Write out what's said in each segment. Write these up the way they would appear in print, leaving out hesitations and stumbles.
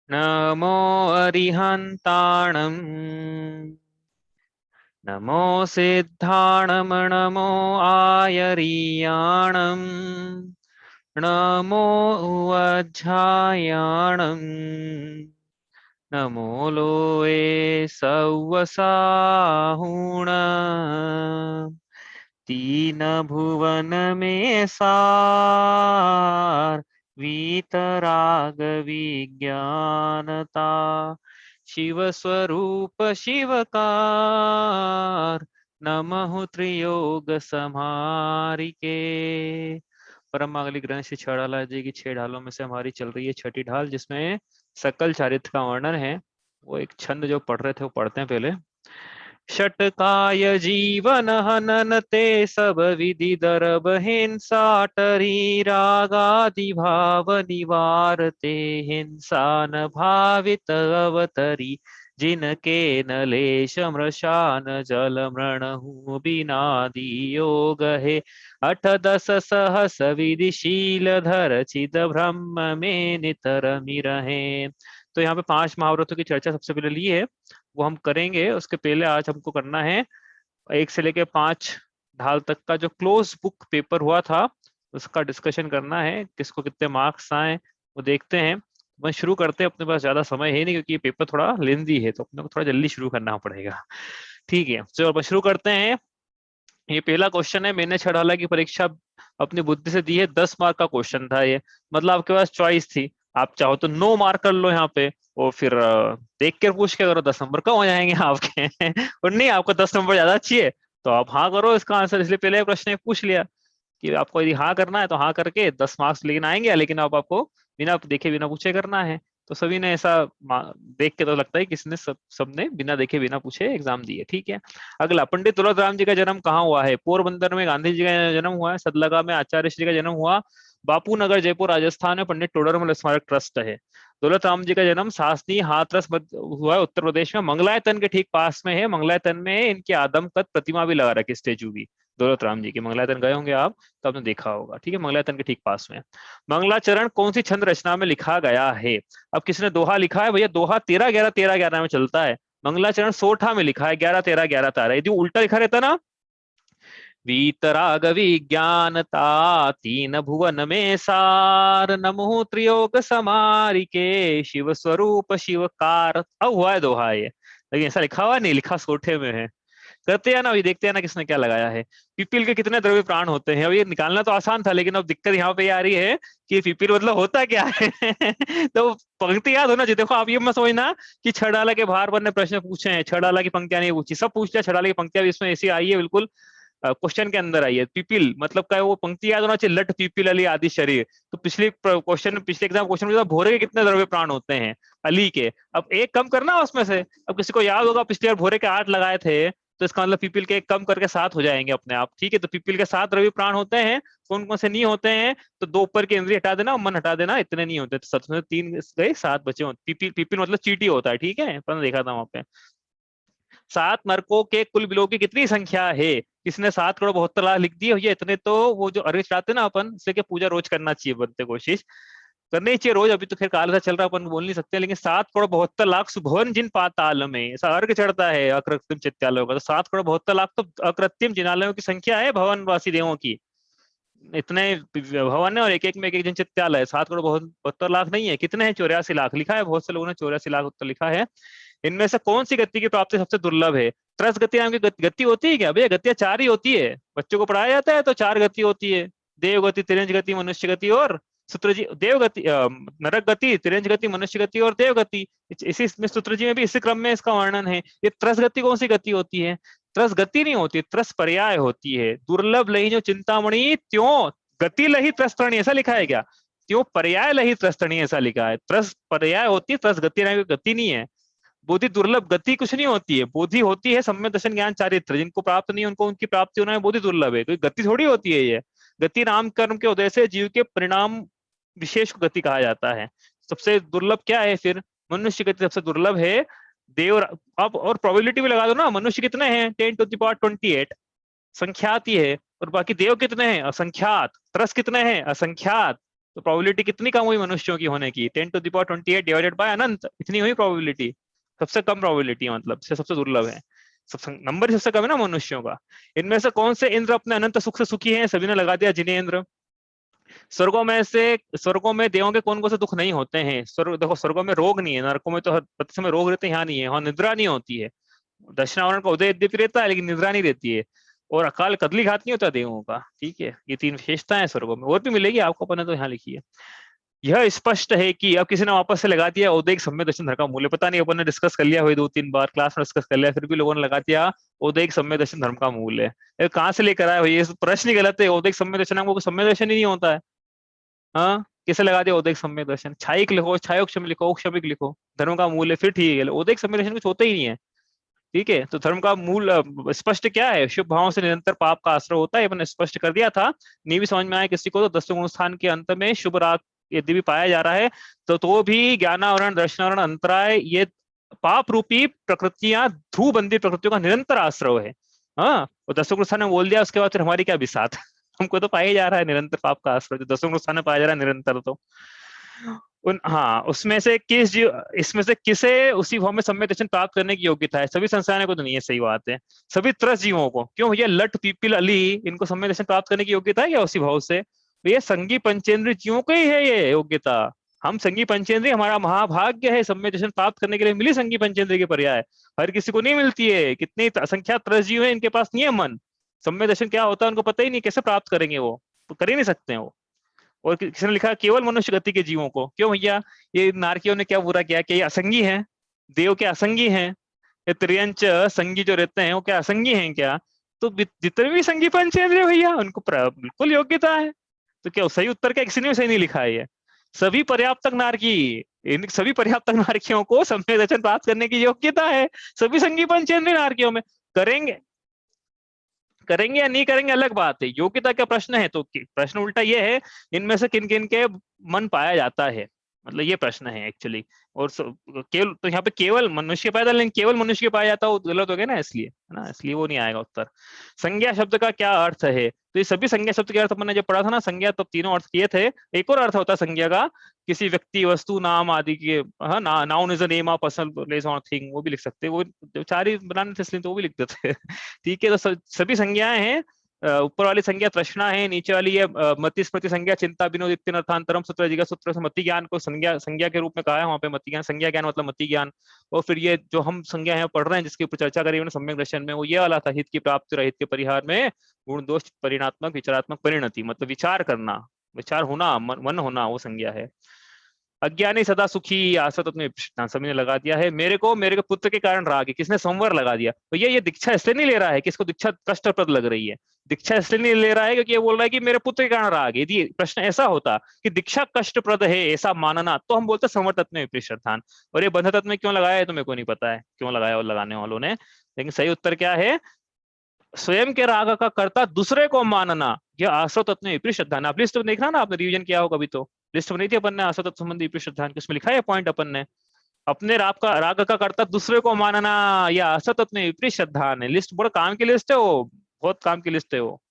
नमो अरिहन्ताणम् नमो सिद्धाणं नमो आयरीयाणम् नमो उवज्झायाणम् नमो लोए सव्वसाहुण तीन भुवन में सार वीतराग विज्ञानता शिव स्वरूप शिवकार नमः त्रियोग समारिके। परम ग्रंथ श्री छड़ाला जी की 6 ढालों में से हमारी चल रही है 6ठी ढाल, जिसमें सकल चारित्र का वर्णन है। वो एक छंद जो पढ़ रहे थे वो पढ़ते हैं पहले। षटकाय जीवन हनन ते सब विधि दरब हिंसा टरी रागादि भाव निवारते हिंसा न भावित अवतरी जिनके नलेश मृषान जल मृणहु बिनादि योग है 8 10 सहस विधिशील धर चिद ब्रह्म में नितर मिरहे। तो यहाँ पे 5 महाव्रतों की चर्चा सबसे पहले ली है, वो हम करेंगे। उसके पहले आज हमको करना है 1 से लेके 5 ढाल तक का जो क्लोज बुक पेपर हुआ था उसका डिस्कशन करना है। किसको कितने मार्क्स आए वो देखते हैं। मैं शुरू करते हैं, अपने पास ज्यादा समय है नहीं क्योंकि ये पेपर थोड़ा लेंदी है, तो अपने को थोड़ा जल्दी शुरू करना पड़ेगा। ठीक है, चलो शुरू करते हैं। ये पहला क्वेश्चन है। मैंने छड़ाला की परीक्षा अपनी बुद्धि से दी है, 10 मार्क का क्वेश्चन था ये। मतलब आपके पास चॉइस थी, आप चाहो तो 9 मार्क कर लो यहाँ पे, और फिर देख कर पूछ के करो, 10 नंबर कम हो जाएंगे आपके। और नहीं, आपको 10 नंबर ज्यादा अच्छी है तो आप हाँ करो इसका आंसर। इसलिए पहले प्रश्न पूछ लिया कि आपको यदि हाँ करना है तो हाँ करके 10 मार्क्स लेकिन आएंगे, लेकिन अब आपको बिना देखे बिना पूछे करना है। तो सभी ने ऐसा देख के तो लगता है किसने सबने बिना देखे बिना पूछे एग्जाम दिए। ठीक है, अगला, पंडित तुलसीराम जी का जन्म कहाँ हुआ है? पोरबंदर में गांधी जी का जन्म हुआ है, सदलगा में आचार्य श्री का जन्म हुआ, बापू नगर जयपुर राजस्थान में पंडित टोडरमल स्मारक ट्रस्ट है। दौलत राम जी का जन्म सासनी हाथरस हुआ है उत्तर प्रदेश में, मंगलायतन के ठीक पास में है। मंगलायतन में इनकी आदमकद प्रतिमा भी लगा रखी, स्टेचू भी दौलत राम जी की। मंगलायतन गए होंगे आप तो आपने देखा होगा। ठीक है, मंगलायतन के ठीक पास में। मंगलाचरण कौन सी छंद रचना में लिखा गया है? अब किसने दोहा लिखा है? भैया दोहा 13 11 13 11 में चलता है। मंगलाचरण सोठा में लिखा है 11 13 11 तारा। यदि उल्टा लिखा रहता ना, वीतराग विज्ञानता तीन भुवन में सार नमो त्रियोग समारिके शिव स्वरूप शिवकार। अब हुआ है दोहा ये, लेकिन ऐसा लिखा हुआ नहीं, लिखा सोठे में है। करते हैं ना, अभी देखते हैं ना किसने क्या लगाया है। पीपल के कितने द्रव्य प्राण होते हैं? अब ये निकालना तो आसान था, लेकिन अब दिक्कत यहाँ पे आ रही है कि पीपल मतलब होता क्या है। तो पंक्ति याद हो ना जी। देखो आप ये मत समझना कि छड़ाला के बाहर बनने प्रश्न पूछे हैं, छड़ाला की पंक्तियां नहीं पूछी, सब पूछते हैं। छड़ाला की पंक्तियां भी इसमें ऐसी आई है, बिल्कुल क्वेश्चन के अंदर आई है। पीपल मतलब क्या है, वो पंक्ति याद होना चाहिए, लट पीपल अली आदि शरीर। तो पिछले क्वेश्चन, पिछले एग्जाम क्वेश्चन में भोरे के कितने द्रव्य प्राण होते हैं? अली के। अब एक कम करना उसमें से। अब किसी को याद होगा पिछले बार भोरे के 8 लगाए थे, तो इसका मतलब पीपल के एक कम करके 7 हो जाएंगे अपने आप। ठीक है, तो पीपल के 7 द्रव्य प्राण होते हैं। कौन कौन से नहीं होते हैं? तो 2 ऊपर की इंद्रिय हटा देना, मन हटा देना, इतने नहीं होते। तो 7 में 3 गए, 7 बचे। पीपल पीपल मतलब चीटी होता है। ठीक है, पर देखा था वहां पे। 7 नरकों के कुल बिलों की कितनी संख्या है? किसने 7 करोड़ 72 लाख लिख दिए भैया? इतने तो वो जो अर्घ चढ़ाते ना अपन, इसलिए कि पूजा रोज करना चाहिए, बनते कोशिश करनी ही चाहिए रोज। अभी तो खैर काल सा चल रहा है, अपन बोल नहीं सकते, लेकिन 7 करोड़ 72 लाख सुभवन जिन पाताल में ऐसा अर्घ चढ़ता है अकृत्रिम चित्तालयों का, तो 7 करोड़ 72 लाख तो अकृत्रिम जिनालयों की संख्या है, भवनवासी देवों की। इतने भवन है और एक एक में एक एक जन चित्तालय है। 7 करोड़ 72 लाख नहीं है, कितने हैं? 84 लाख लिखा है, बहुत से लोगों ने 84 लाख उत्तर लिखा है। इनमें से कौन सी गति की प्राप्ति सबसे दुर्लभ है? त्रस गति नाम की गति होती है क्या भैया? गतियां 4 ही होती है, बच्चों को पढ़ाया जाता है तो 4 गति होती है। देव गति, तिरंज गति, मनुष्य गति और सूत्र जी। देव गति, नरक गति, तिरंज गति, मनुष्य गति और देव गति। इसी में सूत्र जी में भी इसी क्रम में इसका वर्णन है। ये त्रस गति कौन सी गति होती है? त्रस गति नहीं होती, त्रस पर्याय होती है। दुर्लभ लही जो चिंतामणि त्यों गति लही त्रस्तरणी, ऐसा लिखा है क्या? त्यों पर्याय लही त्रस्तरणी, ऐसा लिखा है। त्रस पर्याय होती है, त्रस गति नहीं, गति नहीं है। बोधि दुर्लभ, गति कुछ नहीं होती है। बोधि होती है सम्यक दर्शन ज्ञान चारित्र, जिनको प्राप्त नहीं उनको उनकी प्राप्ति होना है, बोधि दुर्लभ है। कोई गति थोड़ी होती है ये। गति नाम कर्म के उदय से जीव के परिणाम विशेष को गति कहा जाता है। सबसे दुर्लभ क्या है फिर? मनुष्य गति सबसे दुर्लभ है। देव, अब और प्रोबेबिलिटी भी लगा दो ना। मनुष्य कितने हैं? 10⁻28 संख्यात ही है। और बाकी देव कितने हैं? असंख्यात। त्रस कितने हैं? असंख्यात। तो प्रोबेबिलिटी कितनी कम हुई मनुष्यों की होने की, 10⁻28 डिवाइडेड बाय अनंत, इतनी हुई प्रोबेबिलिटी। सबसे कम प्रोबेबिलिटी है, मतलब सबसे दुर्लभ है, सबसे नंबर सबसे कम है ना मनुष्यों का। इनमें से कौन से इंद्र अपने अनंत सुख से सुखी हैं? सभी ने लगा दिया जिनेंद्र। स्वर्गों में देवों के कौन कौन से दुख नहीं होते हैं? स्वर्ग देखो, स्वर्गों में रोग नहीं है, नरकों में तो हर प्रति समय रोग रहते हैं, यहाँ नहीं है। वहाँ निद्रा नहीं होती है, दक्षिणावरण का उदय यद्यपि रहता है लेकिन निद्रा नहीं रहती है, और अकाल कदली घात नहीं होता देवों का, ठीक है। ये तीन विशेषताएं हैं स्वर्गों में, और भी मिलेगी आपको, अपन ने तो यहाँ लिखी है। यह स्पष्ट है कि अब किसी ने वापस से लगा दिया उदय सम्य दर्शन धर्म का मूल है। पता नहीं, अपन ने डिस्कस कर लिया हुई 2-3 बार क्लास में डिस्कस कर लिया, फिर भी लोगों ने लगा दिया उदय सम्य दर्शन धर्म का मूल है। ये कहाँ से लेकर आए भाई, ये प्रश्न ही गलत है। उदय सम्य दर्शन हमको सम्य दर्शन ही नहीं होता है। हाँ, किसे लगा दिया उदय सम्य दर्शन? छायिक लिखो, छायोक्षम लिखो, औक्षमिक लिखो, धर्म का मूल है, फिर ठीक है। उदय सम्य दर्शन कुछ होता ही नहीं है, ठीक है। तो धर्म का मूल स्पष्ट क्या है? शुभ भाव से निरंतर पाप का आश्रय होता है, मैंने स्पष्ट कर दिया था। नहीं भी समझ में आया किसी को तो 10वें गुण स्थान के अंत में शुभ राग यदि भी पाया जा रहा है तो भी ज्ञानावरण, दर्शनावरण, अंतराय, ये पाप रूपी प्रकृतियां, ध्रुव बंदी प्रकृतियों का निरंतर आश्रय है। हाँ, और 10वें गुण स्थान में बोल दिया, उसके बाद फिर हमारी क्या बिसात हमको तो पाया जा रहा है निरंतर पाप का आश्रय, जो 10वें गुण स्थान में पाया जा रहा है निरंतर। तो हाँ, उसमें से किस जीव, इसमें से किसे उसी भाव में सम्यक दर्शन प्राप्त करने की योग्यता है? सभी संस्थानों को तो नहीं है, सही बात है। सभी त्रस्त जीवों को, क्यों भैया, लट, पीपल, अली, इनको सम्यक दर्शन प्राप्त करने की योग्यता है क्या उसी भाव से? भैया संगी पंचेंद्रिय जीवों को ही है ये योग्यता। हम संगी पंचेंद्रिय, हमारा महाभाग्य है सम्यक दर्शन प्राप्त करने के लिए मिली संगी पंचेंद्रिय के पर्याय, हर किसी को नहीं मिलती है। कितनी असंख्या त्रस्त जीव है, इनके पास नहीं है मन। सम्यक दर्शन क्या होता है उनको पता ही नहीं, कैसे प्राप्त करेंगे वो, तो कर ही नहीं सकते हैं वो। और किसी ने लिखा केवल मनुष्य गति के जीवों को, क्यों भैया, ये नारकियों ने क्या बुरा किया कि ये असंगी हैं? देव क्या असंगी हैं? ये त्रियंच संगी जो रहते हैं वो क्या असंगी हैं क्या? तो जितने भी संगी पंचेंद्रिय भैया, उनको बिल्कुल योग्यता है। तो क्या सही उत्तर क्या किसी ने भी सही नहीं लिखा है? ये सभी पर्याप्तक नारकी, इन सभी पर्याप्तक नारकियों को सम्यक दर्शन प्राप्त करने की योग्यता है, सभी संगी पंचेंद्रिय नारकियों में। करेंगे करेंगे या नहीं करेंगे अलग बात है, योग्यता का प्रश्न है। तो प्रश्न उल्टा ये है, इनमें से किन किन के मन पाया जाता है, मतलब ये प्रश्न है एक्चुअली। और केवल तो यहाँ पे केवल मनुष्य पैदा, लेकिन केवल मनुष्य के पाया जाता है, वो गलत हो गया ना, इसलिए है ना, इसलिए वो नहीं आएगा उत्तर। संज्ञा शब्द का क्या अर्थ है? तो ये सभी संज्ञा शब्द के अर्थ अपन ने जब पढ़ा था ना, संज्ञा, तब तीनों अर्थ किए थे। एक और अर्थ होता है संज्ञा का, किसी व्यक्ति, वस्तु, नाम आदि के, हाँ, noun is a name of person, place और थिंग, वो भी लिख सकते हैं। वो चार ही बनाने थे इसलिए तो वो भी लिख देते हैं ठीक है। तो सभी संज्ञाएं हैं। ऊपर वाली संज्ञा तृष्णा है, नीचे वाली है मति स्मृति संज्ञा, चिंता, विनोद, इत्तेन, अर्थांतरम, सूत्र, जिज्ञासा, सूत्र से मति ज्ञान को संज्ञा संज्ञा के रूप में कहा है वहां पे। मति ज्ञान, संज्ञा ज्ञान मतलब मति ज्ञान। और फिर ये जो हम संज्ञा है पढ़ रहे हैं, जिसकी ऊपर चर्चा करी हमने सम्यक दर्शन में, वो ये वाला था, हित की प्राप्ति और हित के परिहार में गुण दोष परिणात्मक विचारात्मक परिणति, मतलब विचार करना, विचार होना, मन होना, वो संज्ञा है। अज्ञानी सदा सुखी, आसत अपने सभी ने लगा दिया है। मेरे को पुत्र के कारण राग है, किसने? संवर लगा दिया। तो ये दीक्षा इसलिए नहीं ले रहा है कि इसको दीक्षा कष्टप्रद लग रही है, दीक्षा इसलिए नहीं ले रहा है क्योंकि ये बोल रहा है कि मेरे पुत्र के कारण राग है। यदि प्रश्न ऐसा होता कि दीक्षा कष्टप्रद है ऐसा मानना, तो हम बोलते संवर तत्व में विपरीत श्रद्धान। और ये बंध तत्व में क्यों लगाया है तो मेरे को नहीं पता है क्यों लगाया और लगाने वालों ने, लेकिन सही उत्तर क्या है? स्वयं के राग का कर्ता दूसरे को मानना, यह आश्रव तत्व में विपरीत श्रद्धान। आप लिस्ट देखना ना, आपने रिवीजन किया होगा अभी, तो लिस्ट में नहीं थी अपन ने आश्रव तत्व संबंधी विपरीत श्रद्धान की, उसमें लिखा है पॉइंट अपन ने, अपने राग का कर्ता दूसरे को मानना, यह आश्रव तत्व में विपरीत श्रद्धान है। लिस्ट बड़ा काम की लिस्ट है वो, बहुत काम की लिस्ट है वो।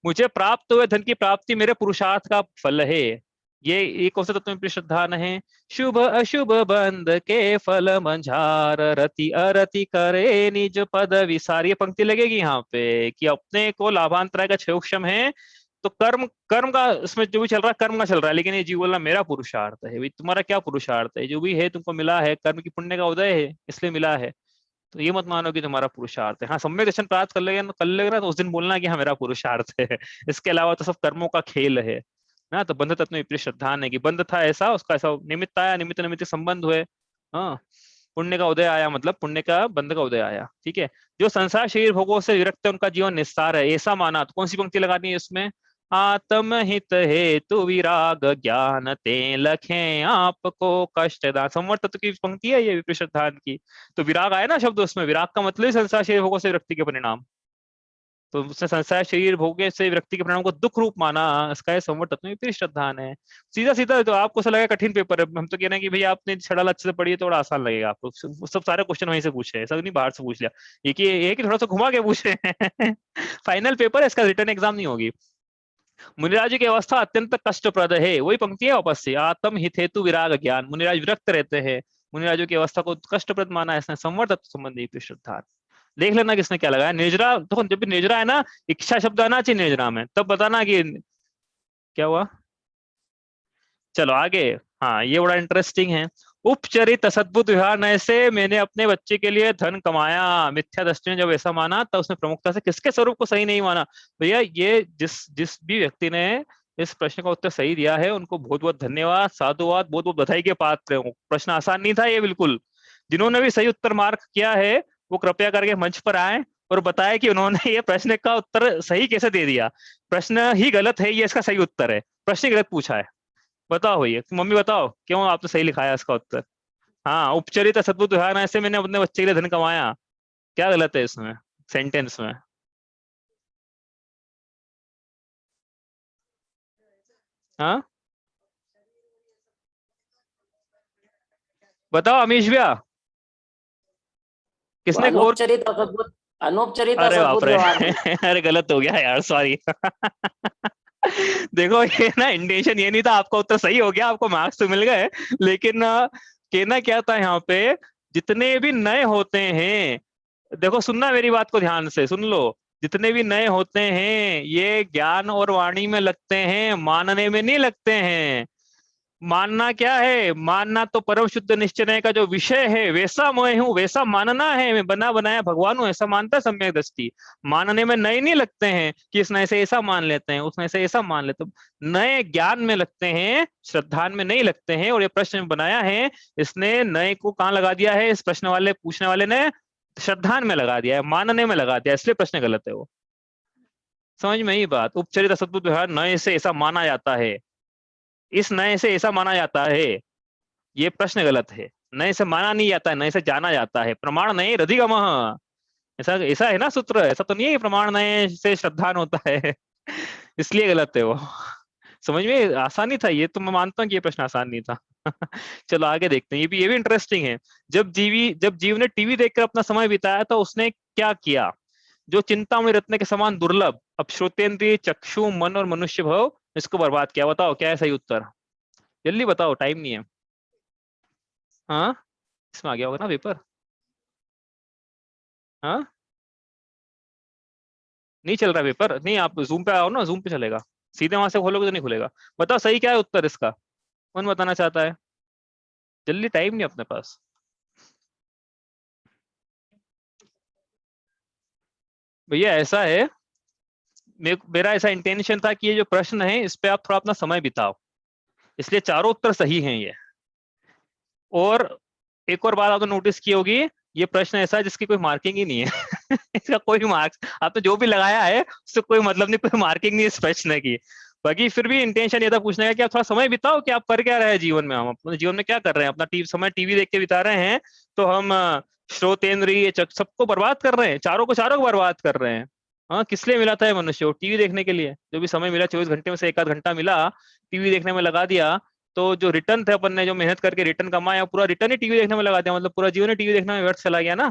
मुझे प्राप्त हुए धन की प्राप्ति मेरे पुरुषार्थ का फल है, ये एक औसत तत्व में विपरीत श्रद्धान है। शुभ अशुभ बंध के फल मंझार, रति अरति करे निज पद विसार। ये पंक्ति लगेगी यहाँ पे कि अपने को लाभांतराय का क्षयोक्षम है, तो कर्म कर्म का इसमें जो भी चल रहा है कर्म का चल रहा है, लेकिन ये जीव बोलना मेरा पुरुषार्थ है। भाई तुम्हारा क्या पुरुषार्थ है? जो भी है तुमको मिला है, कर्म की पुण्य का उदय है इसलिए मिला है, तो ये मत मानो कि तुम्हारा पुरुषार्थ है। हाँ, सम्यक दर्शन प्राप्त कर लेगा ना, तो उस दिन बोलना कि हाँ मेरा पुरुषार्थ है इसके अलावा तो सब कर्मों का खेल है ना। तो बंध तत्व में विपरीत श्रद्धान है कि बंध था ऐसा, उसका ऐसा निमित्त आया, निमित्त निमित्त संबंध हुए। हाँ, पुण्य का उदय आया, मतलब पुण्य का बंध का उदय आया, ठीक है। जो संसार शरीर भोगों से विरक्त है उनका जीवन निस्तार है, ऐसा माना। तो कौन सी पंक्ति लगानी है इसमें? आत्महित हेतु विराग ज्ञान ते लखे आपको कष्ट दान। संवर तत्व की पंक्ति है ये विपरीत श्रद्धान की। तो विराग आया ना शब्द उसमें, विराग का मतलब संसार शरीर भोगों से विरक्ति के परिणाम, तो उसने संसार शरीर भोगे से व्यक्ति के परिणाम को दुख रूप माना, इसका ये संवर तत्व में विपरीत श्रद्धान है। सीधा सीधा, तो आपको ऐसा लगा कठिन पेपर है, हम तो कह रहे हैं कि भैया आपने छड़ाल अच्छे से पढ़ी है, थोड़ा आसान लगेगा आपको। सब सारे क्वेश्चन वहीं से पूछे, सब नहीं बाहर से पूछ लिया, एक ही थोड़ा सा घुमा के पूछे फाइनल पेपर है इसका, रिटर्न एग्जाम नहीं होगी। मुनिराज की अवस्था अत्यंत कष्टप्रद है, वही पंक्ति है वापस से, आत्म हित हेतु विराग ज्ञान, मुनिराज विरक्त रहते हैं, मुनिराजों की अवस्था को कष्टप्रद माना है इसने, संवर्त संबंधी श्रद्धा। देख लेना किसने क्या लगाया, निर्जरा, तो जब भी निर्जरा है ना, इच्छा शब्द आना चाहिए निर्जरा में, तब बताना कि क्या हुआ। चलो आगे। हाँ ये बड़ा इंटरेस्टिंग है। उपचरित सद्बुद्ध विहार नय से मैंने अपने बच्चे के लिए धन कमाया, मिथ्या दृष्टि ने जब ऐसा माना तब उसने प्रमुखता से किसके स्वरूप को सही नहीं माना। भैया ये जिस जिस भी व्यक्ति ने इस प्रश्न का उत्तर सही दिया है उनको बहुत बहुत धन्यवाद, साधुवाद, बहुत बहुत बधाई के पात्र हूँ। प्रश्न आसान नहीं था ये बिल्कुल। जिन्होंने भी सही उत्तर मार्क किया है वो कृपया करके मंच पर आए और बताए कि उन्होंने ये प्रश्न का उत्तर सही कैसे दे दिया। प्रश्न ही गलत है, ये इसका सही उत्तर है, प्रश्न ही गलत पूछा है। बताओ भैया, मम्मी बताओ क्यों आपने सही लिखाया इसका उत्तर। हाँ, उपचरित सद्बुद्ध विहार ऐसे मैंने अपने बच्चे के लिए धन कमाया, क्या गलत है इसमें सेंटेंस में। हाँ बताओ अमीश भैया, वो किसने और। अनौपचारिक असद्बुद्ध, अनौपचारिक अरे बाप असद्बुद्ध रे व्यवहार थी। अरे गलत हो गया यार, सॉरी देखो ये ना इंटेंशन ये नहीं था, आपका उत्तर सही हो गया, आपको मार्क्स तो मिल गए, लेकिन कहना क्या था यहाँ पे, जितने भी नए होते हैं, देखो सुनना मेरी बात को ध्यान से सुन लो, जितने भी नए होते हैं ये ज्ञान और वाणी में लगते हैं, मानने में नहीं लगते हैं। मानना क्या है, मानना तो परम शुद्ध निश्चय का जो विषय है वैसा मैं हूं वैसा मानना है, मैं बना बनाया भगवान हूं ऐसा मानता है सम्यक दृष्टि। मानने में नए नहीं लगते हैं कि इसने ऐसे ऐसा मान लेते हैं उसने ऐसे ऐसा मान लेते, नए ज्ञान में लगते हैं, श्रद्धान में नहीं लगते हैं। और ये प्रश्न बनाया है इसने नए को कहाँ लगा दिया है, इस प्रश्न वाले पूछने वाले ने श्रद्धान में लगा दिया है, मानने में लगा दिया, इसलिए प्रश्न गलत है वो। समझ में ही बात, उपचरित असद्भुत व्यवहार नए से ऐसा माना जाता है, इस नए से ऐसा माना जाता है, ये प्रश्न गलत है। नए से माना नहीं जाता है, नए से जाना जाता है, प्रमाण नए रधिगम, ऐसा ऐसा है ना सूत्र, ऐसा तो नहीं है कि प्रमाण नए से श्रद्धान होता है इसलिए गलत है वो। समझ में आसानी था ये तो, मैं मानता हूँ कि ये प्रश्न आसान नहीं था चलो आगे देखते हैं, ये भी इंटरेस्टिंग है। जब जीव ने टीवी देखकर अपना समय बिताया तो उसने क्या किया, जो चिंतामणि रत्न के समान दुर्लभ अब श्रोतेंद्रिय चक्षु मन और मनुष्य भव इसको बर्बाद किया। बताओ क्या है सही उत्तर, जल्दी बताओ, टाइम नहीं है। हाँ इसमें आ गया होगा ना पेपर। हाँ नहीं चल रहा पेपर, नहीं आप जूम पे आओ ना, जूम पे चलेगा, सीधे वहां से खोलोगे तो नहीं खुलेगा। बताओ सही क्या है उत्तर इसका, कौन बताना चाहता है, जल्दी, टाइम नहीं अपने पास। भैया ऐसा है, मेरा ऐसा इंटेंशन था कि ये जो प्रश्न है इस पे आप थोड़ा अपना समय बिताओ, इसलिए चारों उत्तर सही हैं ये। और एक और बात आपने नोटिस की होगी, ये प्रश्न ऐसा है जिसकी कोई मार्किंग ही नहीं है इसका कोई मार्क्स आपने जो भी लगाया है उससे कोई मतलब नहीं, कोई मार्किंग नहीं इस प्रश्न की। बाकी फिर भी इंटेंशन ये था पूछने का कि आप थोड़ा समय बिताओ कि आप कर क्या रहे हैं जीवन में, हम अपने जीवन में क्या कर रहे हैं, अपना समय टीवी देख के बिता रहे हैं, तो हम श्रोतेंद्रिय सबको बर्बाद कर रहे हैं, चारों को बर्बाद कर रहे हैं। हाँ किस लिए मिला था ये मनुष्य को, टीवी देखने के लिए, जो भी समय मिला 24 घंटे में से एक आध घंटा मिला टीवी देखने में लगा दिया, तो जो रिटर्न थे अपन ने जो मेहनत करके रिटर्न कमाया पूरा रिटर्न ही टीवी देखने में लगा दिया, मतलब पूरा जीवन ही टीवी देखने में व्यर्थ चला गया ना।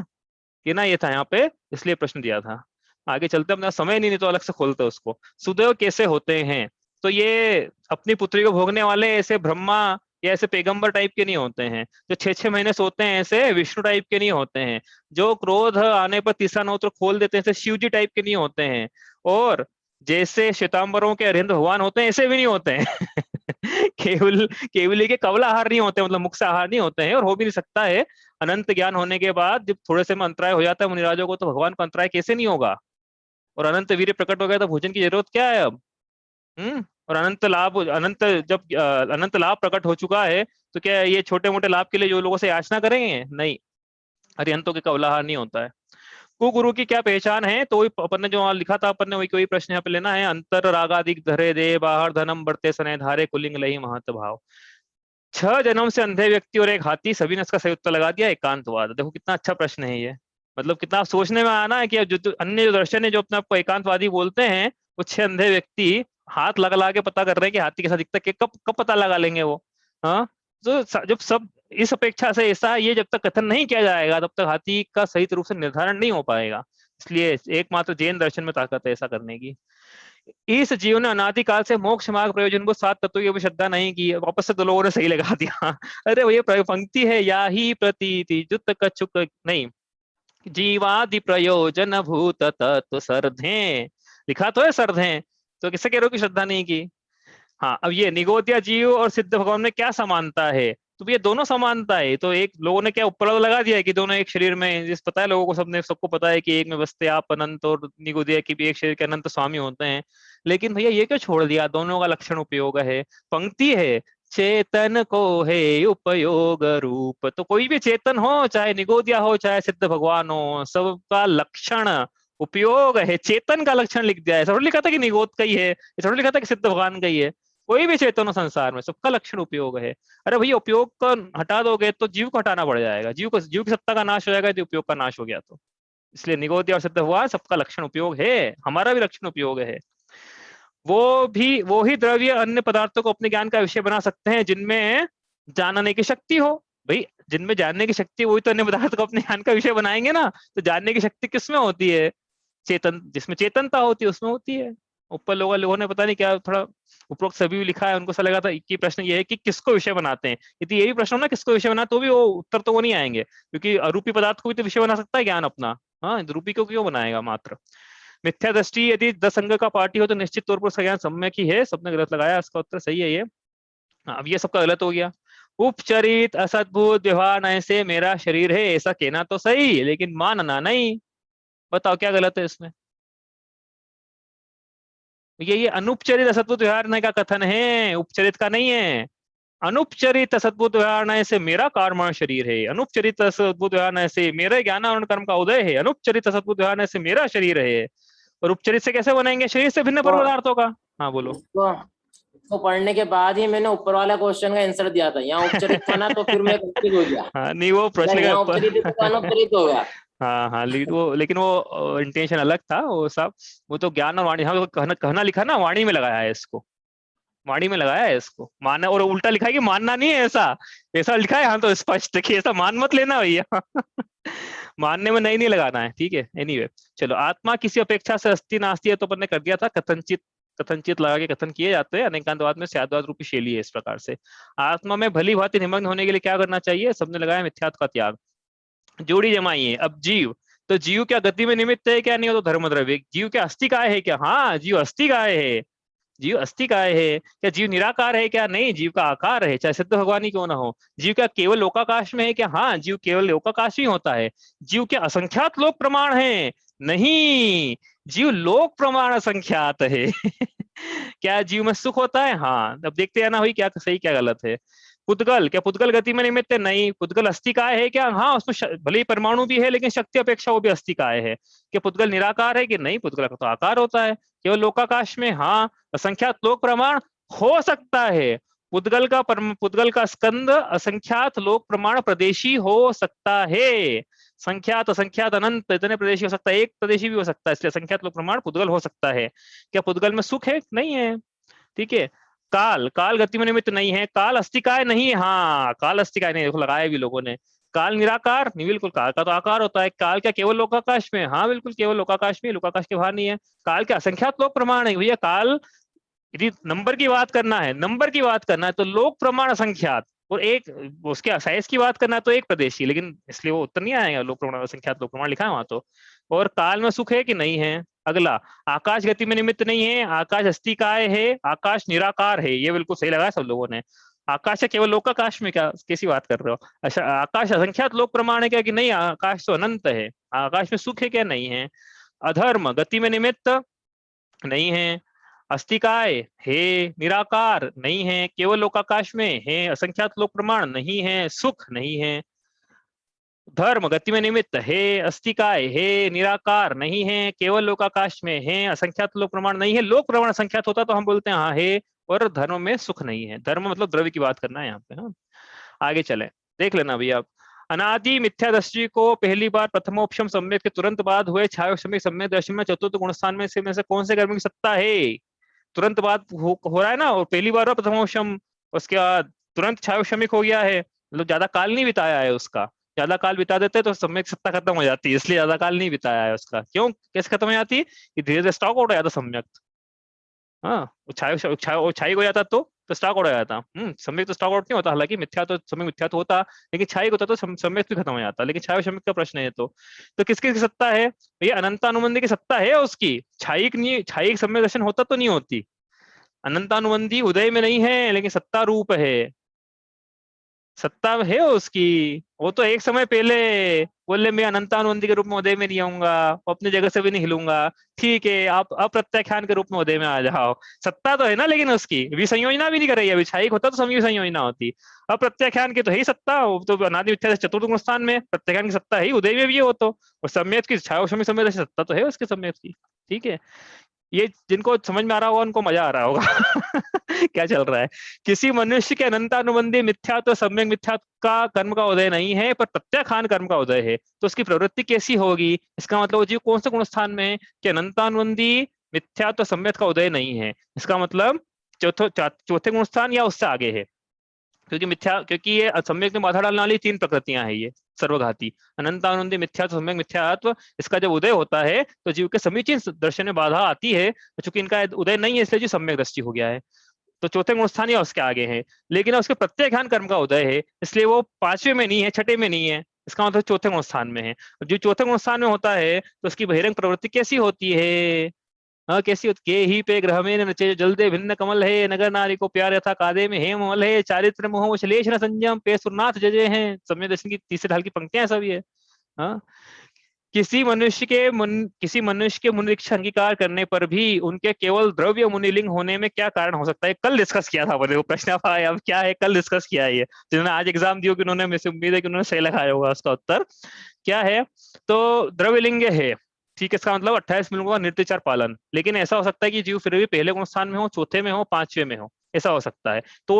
कि ना ये था यहाँ पे, इसलिए प्रश्न दिया था। आगे चलते अपना समय नहीं तो अलग से खोलते उसको। सुदेव कैसे होते हैं, तो ये अपनी पुत्री को भोगने वाले ऐसे ब्रह्मा या ऐसे पैगंबर टाइप के नहीं होते हैं, जो 6-6 महीने सोते हैं ऐसे विष्णु टाइप के नहीं होते हैं, जो क्रोध आने पर तीसरा नेत्र खोल देते हैं ऐसे शिव जी टाइप के नहीं होते हैं, और जैसे श्वेतांबरों के अरिहंत भगवान होते हैं ऐसे भी नहीं होते हैं केवल केवली के कवल आहार नहीं होते, मतलब मुख से आहार नहीं होते हैं, और हो भी नहीं सकता है। अनंत ज्ञान होने के बाद जब थोड़े से में अंतराय हो जाता है मुनिराजों को, तो भगवान को अंतराय कैसे नहीं होगा। और अनंत वीर्य प्रकट हो गया तो भोजन की जरूरत क्या है अब। और अनंत लाभ, अनंत जब अनंत लाभ प्रकट हो चुका है, तो क्या ये छोटे मोटे लाभ के लिए जो लोगों से याचना करेंगे, नहीं। अरिहंतों के कवलाहार नहीं होता है। कुगुरु की क्या पहचान है, तो वही अपन ने जो वहां लिखा था, अपन ने वही कोई प्रश्न यहाँ पे लेना है। अंतर रागादिक धरे दे बाहर धनम बढ़ते सने धारे कुलिंग लही महत भाव। 6 जन्म से अंधे व्यक्ति और एक हाथी, सभी ने इसका सही उत्तर लगा दिया, एकांतवाद। देखो कितना अच्छा प्रश्न है ये, मतलब कितना सोचने में आना है कि जो अन्य जो दर्शन है जो अपने आपको एकांतवादी बोलते हैं, वो 6 अंधे व्यक्ति हाथ लगा लगा के पता कर रहे हैं कि हाथी के साथ दिखता है, कब कब पता लगा लेंगे वो। हाँ तो जब सब इस अपेक्षा से ऐसा ये जब तक कथन नहीं किया जाएगा तब तक हाथी का सही रूप से निर्धारण नहीं हो पाएगा, इसलिए एकमात्र जैन दर्शन में ताकत है ऐसा करने की। इस जीव ने अनादिकाल से मोक्ष मार्ग प्रयोजन को 7 तत्वों की भी श्रद्धा नहीं की। वापस से 2 लोगों ने सही लगा दिया। अरे भैया पंक्ति है, या ही प्रतीति जुत कछुक नहीं, जीवादि प्रयोजन भूत तत्व सरधे, लिखा तो है सरधे, तो किससे कह रहे हो कि श्रद्धा नहीं की। हाँ, अब ये निगोदिया जीव और सिद्ध भगवान में क्या समानता है, तो ये दोनों समानता है। तो एक लोगों ने क्या ऊपर वाला लगा दिया है कि दोनों एक शरीर में, जिस पता है लोगों को, सबने सबको पता है कि एक में बसते आप अनंत, और निगोदिया की भी एक शरीर के अनंत स्वामी होते हैं। लेकिन भैया ये क्यों छोड़ दिया, दोनों का लक्षण उपयोग है। पंक्ति है, चेतन को है उपयोग रूप, तो कोई भी चेतन हो, चाहे निगोदिया हो चाहे सिद्ध भगवान हो, सबका लक्षण उपयोग है। चेतन का लक्षण लिख दिया है, ऐसा थोड़ी लिखा था कि निगोद का ही है, ऐसा थोड़ी लिखा था कि सिद्ध भगवान का ही है। कोई भी चेतन हो संसार में, सबका लक्षण उपयोग है। अरे भैया उपयोग को हटा दोगे तो जीव को हटाना पड़ जाएगा, जीव की सत्ता का नाश हो जाएगा यदि उपयोग का नाश हो गया तो। इसलिए निगोदिया और सिद्ध भगवान सबका लक्षण उपयोग है, हमारा भी लक्षण उपयोग है। वो ही द्रव्य अन्य पदार्थों को अपने ज्ञान का विषय बना सकते हैं जिनमें जानने की शक्ति हो। भाई जिनमें जानने की शक्ति, वही तो अन्य पदार्थ को अपने ज्ञान का विषय बनाएंगे ना। तो जानने की शक्ति किसमें होती है, चेतन, जिसमें चेतनता होती है उसमें होती है। ऊपर लोगों ने पता नहीं क्या थोड़ा उपरोक्त सभी भी लिखा है, उनको ऐसा लगा था कि प्रश्न ये है कि किसको विषय बनाते हैं। यदि यही प्रश्न हो ना किसको विषय बना, तो भी वो उत्तर तो वो नहीं आएंगे, क्योंकि अरूपी पदार्थ को भी तो विषय बना सकता है ज्ञान अपना। हाँ, रूपी को क्यों बनाएगा मात्र। मिथ्या दृष्टि यदि 10 अंग का पार्टी हो तो निश्चित तौर पर उसका ज्ञान सम्यक ही है। सबने गलत लगाया, इसका उत्तर सही है ये। अब ये सबका गलत हो गया। उपचरित असद्भुत व्यवहार नय से मेरा शरीर है, ऐसा कहना तो सही, लेकिन मानना नहीं। बताओ क्या गलत है इसमें। ये अनुपचरित असद्भुत व्यवहार का कथन है, उपचरित का नहीं है। अनुपचरित असद्भुत व्यवहार से मेरा कर्म शरीर है, अनुपचरित असद्भुत व्यवहार से मेरे ज्ञान और कर्म का उदय है, अनुपचरित असद्भुत व्यवहार से मेरा शरीर है। और उपचरित से कैसे बनेंगे, शरीर से भिन्न तो पदार्थों का। हाँ बोलो। इसको पढ़ने के बाद ही मैंने ऊपर वाला क्वेश्चन का आंसर दिया था। यहाँ उपचरित था ना, तो फिर मैं कंफ्यूज हो गया। हाँ नहीं, वो अगर प्रश्न यहाँ उपचरित है तो अनुपचरित होगा। हाँ हाँ, लेकिन वो इंटेंशन अलग था वो सब। वो तो ज्ञान और वाणी, हाँ कहना कहना लिखा ना, वाणी में लगाया है इसको, वाणी में लगाया है इसको। मानना, और उल्टा लिखा है कि मानना नहीं है, ऐसा ऐसा लिखा है। हाँ तो स्पष्ट कि ऐसा मान मत लेना भैया। मानने में नहीं लगाना है, ठीक है। एनीवे चलो, आत्मा किसी अपेक्षा से अस्ति नास्ति है, तो अपन ने कर दिया था। कथनचित, कथनचित लगा के कथन किए जाते हैं। अनेकांतवाद में स्याद्वाद रूपी शैली है इस प्रकार से। आत्मा में भली भांति निमग्न होने के लिए क्या करना चाहिए, सबने लगाया मिथ्यात्व का त्याग। जोड़ी जमाइए। अब जीव, तो जीव क्या गति में निमित्त है क्या, नहीं हो तो धर्म द्रव्य। जीव क्या अस्थि काय है क्या, हाँ जीव अस्थि काय है। जीव अस्थि काय है क्या, जीव निराकार है क्या, नहीं जीव का आकार है, चाहे सिद्ध भगवान ही क्यों ना हो। जीव क्या केवल लोकाकाश में है क्या, हाँ जीव केवल लोकाकाश ही होता है। जीव क्या असंख्यात लोक प्रमाण है, नहीं जीव लोक प्रमाण असंख्यात है। क्या जीव में सुख होता है, हाँ। अब देखते हैं ना भाई क्या सही क्या गलत है। पुद्गल, क्या पुद्गल गति में निमित्त है, नहीं। पुद्गल अस्थिकाय है क्या, हाँ उसमें भले ही परमाणु भी है लेकिन शक्ति अपेक्षा वो भी अस्थिकाय है। क्या पुद्गल निराकार है कि नहीं, पुद्गल का तो आकार होता है। केवल लोकाकाश में, हाँ। असंख्यात लोक प्रमाण हो सकता है। पुद्गल का स्कंद असंख्यात लोक प्रमाण प्रदेशी हो सकता है। संख्यात असंख्यात अनंत इतने प्रदेशी हो सकता है, एक प्रदेशी भी हो सकता है, इसलिए संख्यात लोक प्रमाण पुद्गल हो सकता है। क्या पुद्गल में सुख है, नहीं है, ठीक है। काल, काल गति में निमित्त नहीं है। काल अस्थिकाय नहीं है, हाँ काल अस्थिकाय नहीं, देखो लगाया भी लोगों ने। काल निराकार नहीं, बिल्कुल काल का तो आकार होता है। काल क्या केवल लोकाकाश में, हाँ बिल्कुल केवल लोकाकाश में, लोकाकाश के बाहर नहीं है। काल क्या असंख्यात लोक प्रमाण है भैया। काल यदि नंबर की बात करना है, नंबर की बात करना है तो लोक प्रमाण असंख्यात, और एक उसके साइज की बात करना है तो एक प्रदेशी, लेकिन इसलिए वो उत्तर नहीं आएगा। लोक प्रमाण असंख्यात लोक प्रमाण लिखा है वहां तो। और काल में सुख है कि नहीं है। अगला, आकाश गति में निमित्त नहीं है, आकाश अस्थिकाय है, आकाश निराकार है, ये बिल्कुल सही लगाया सब लोगों ने। आकाश है केवल लोकाकाश में, क्या कैसी बात कर रहे हो। अच्छा, आकाश असंख्यात लोक प्रमाण है क्या कि नहीं, आकाश तो अनंत है। आकाश में सुख है क्या, नहीं है। अधर्म गति में निमित्त नहीं है। अस्थिकाय है, निराकार नहीं है, केवल लोकाकाश में है, असंख्यात लोक प्रमाण नहीं है, सुख नहीं है। धर्म गति में निमित्त है, अस्थिकाय है, निराकार नहीं है, केवल लोकाकाश में है, असंख्यात लोक प्रमाण नहीं है। लोक प्रमाण असंख्यात होता तो हम बोलते हैं हाँ है, और धर्म में सुख नहीं है। धर्म मतलब द्रव्य की बात करना है यहाँ पे। हाँ आगे चले, देख लेना भैया आप। अनादि मिथ्या दृष्टि को पहली बार प्रथमोपशम सम्यक के तुरंत बाद हुए छायोपशमिक सम्यक दर्शन में चतुर्थ गुणस्थान में से कौन से कर्म की सत्ता है। तुरंत बाद हो रहा है ना, और पहली बार हुआ प्रथमोपशम, उसके बाद तुरंत छायोपशमिक हो गया है, मतलब ज्यादा काल नहीं बिताया है उसका। ज्यादा काल बिता देते तो सम्यक सत्ता खत्म हो जाती है, इसलिए ज्यादा काल नहीं बिताया है उसका। क्यों, कैसे खत्म हो जाती है कि धीरे धीरे स्टॉक आउट हो जाता सम्यक। हाँ, छाई हो जाता तो स्टॉक आउट हो जाता। सम्यक तो स्टॉक आउट नहीं होता, हालांकि मिथ्या तो सम्यक मिथ्या तो होता, लेकिन छाई होता तो सम्यक भी खत्म हो जाता, लेकिन छाई और सम्यक का प्रश्न है। तो किसकी सत्ता है ये? अनंतानुबंधी की सत्ता है उसकी। छाई नहीं, छाई सम्यक दर्शन होता तो नहीं होती। अनंतानुबंधी उदय में नहीं है, लेकिन सत्ता रूप है, सत्ता है उसकी। वो तो एक समय पहले बोले मैं अनंतानुबंधी के रूप में उदय में नहीं आऊंगा, वो अपनी जगह से भी नहीं हिलूंगा। ठीक है, आप अप्रत्याख्यान के रूप में उदय में आ जाओ। सत्ता तो है ना, लेकिन उसकी विसंयोजना भी नहीं कर रही है अभी। छाई होता तो समय संयोजना होती। अप्रत्याख्यान की तो है ही सत्ता, वो तो अनादि मिथ्या से चतुर्थ गुण स्थान में प्रत्याख्यान की सत्ता है ही, उदय में भी है वो तो। और सम्यक की छाया समय समय सत्ता तो है उसके सम्यक की। ठीक है, ये जिनको समझ में आ रहा होगा उनको मजा आ रहा होगा क्या चल रहा है। किसी मनुष्य के अनंतानुबंधी मिथ्या तो सम्यक मिथ्या का कर्म का उदय नहीं है, पर प्रत्याखान कर्म का उदय है। तो उसकी प्रवृत्ति कैसी होगी? इसका मतलब वो जीव कौन से गुण स्थान में है कि अनंतानुबंधी मिथ्या तो सम्यक का उदय नहीं है, इसका मतलब चौथे गुण स्थान या उससे आगे है। क्योंकि ये सम्यक में बाधा डालने वाली तीन प्रकृतियां हैं ये सर्वघाती। अनंतानंदी मिथ्या सम्यक मिथ्यात्व, इसका जब उदय होता है तो जीव के समीचीन दर्शन में बाधा आती है। चूंकि इनका उदय नहीं है, इसलिए जीव सम्यक दृष्टि हो गया है, तो चौथे गुण स्थान या उसके आगे है। लेकिन उसके प्रत्येक कर्म का उदय है, इसलिए वो पांचवें में नहीं है, छठे में नहीं है, इसका मतलब चौथे गुण स्थान में है। जो चौथे गुण स्थान में होता है तो उसकी बहिरंग प्रवृत्ति कैसी होती है? हाँ, कैसी होती? के ही पे ग्रह में नचे जलदे भिन्न कमल है, नगर नारी को प्यार यथा कादे में हेम मल है, चारित्र मोह श्लेष न संयम पे सुरनाथ जजे हैं। सम्य दर्शन की तीसरे ढाल की पंक्तियां सब ये। हाँ, किसी मनुष्य के मुनिरीक्षा अंगीकार करने पर भी उनके केवल द्रव्य मुनिलिंग होने में क्या कारण हो सकता है? कल डिस्कस किया था अपने, वो प्रश्न आया अब क्या है, कल डिस्कस किया है ये। जिन्होंने आज एग्जाम दिया कि उन्होंने, मुझे उम्मीद है कि उन्होंने सही लगाया होगा उसका उत्तर क्या है। तो द्रव्यलिंग है, ठीक है, इसका मतलब 28 मिनट का निर्दिचार पालन। लेकिन ऐसा हो सकता है कि जीव फिर भी पहले गुण स्थान में हो, चौथे में हो, पांचवें में हो, ऐसा हो सकता है। तो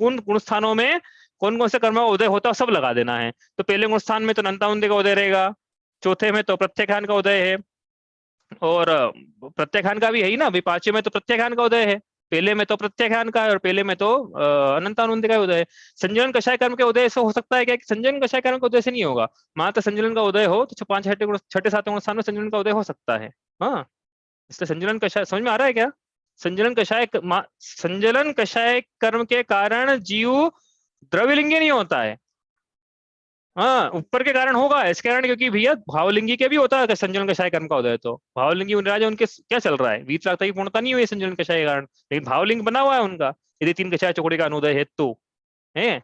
उन गुण स्थानों में कौन कौन से कर्म का उदय होता है सब लगा देना है। तो पहले गुण स्थान में तो नंताउंदे का उदय रहेगा, चौथे में तो प्रत्येखान का उदय है, और प्रत्येखान का भी है ही ना, अभी पांचवें में तो प्रत्येखान का उदय है, पहले में तो प्रत्येखान का है, और पहले में तो अनंतानुंद का उदय है। संजलन कषाय कर्म के उदय से हो सकता है क्या? संजलन कषाय कर्म के उदय से नहीं होगा। मात्र संजलन का उदय हो तो पांच छठे सातवें स्थान में संजलन का उदय हो सकता है। हाँ, इसलिए संजलन कषाय समझ में आ रहा है क्या? संजलन कषाय संजलन कषाय कर्म के कारण जीव द्रव्यलिंगी नहीं होता है। हाँ, ऊपर के कारण होगा, इसके कारण, क्योंकि भैया भावलिंगी के भी होता है संजलन कषाय कर्म का उदय। तो भावलिंगी राजा उनके क्या चल रहा है, वीत रागता की पूर्णता नहीं हुई संजलन कषाय के कारण, लेकिन भावलिंग बना हुआ है उनका, यदि तीन कषाय चौकड़ी का अनुदय है तो है।